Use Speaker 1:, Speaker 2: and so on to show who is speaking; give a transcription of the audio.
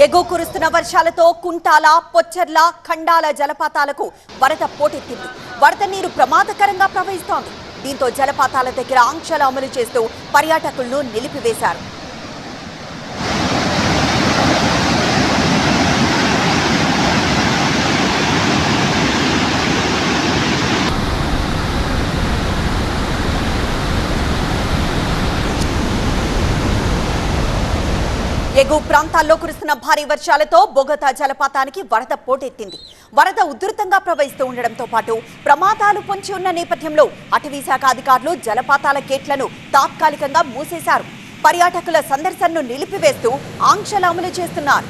Speaker 1: ఎగువ కురుస్తున్న వర్షాలతో కుంటాల, పొచ్చర్ల, ఖండాల జలపాతాలకు వరద పోటెత్తింది. వరద నీరు ప్రమాదకరంగా ప్రవహిస్తోంది. దీంతో జలపాతాల దగ్గర ఆంక్షలు అమలు చేస్తూ పర్యాటకులను నిలిపివేశారు. ఎగువ ప్రాంతాల్లో కురుస్తున్న భారీ వర్షాలతో బొగతా జలపాతానికి వరద పోటెత్తింది. వరద ఉధృతంగా ప్రవహిస్తూ ఉండడంతో పాటు ప్రమాదాలు పొంచి ఉన్న నేపథ్యంలో అటవీ శాఖ అధికారులు జలపాతాల గేట్లను తాత్కాలికంగా మూసేశారు. పర్యాటకుల సందర్శనను నిలిపివేస్తూ ఆంక్షలు అమలు చేస్తున్నారు.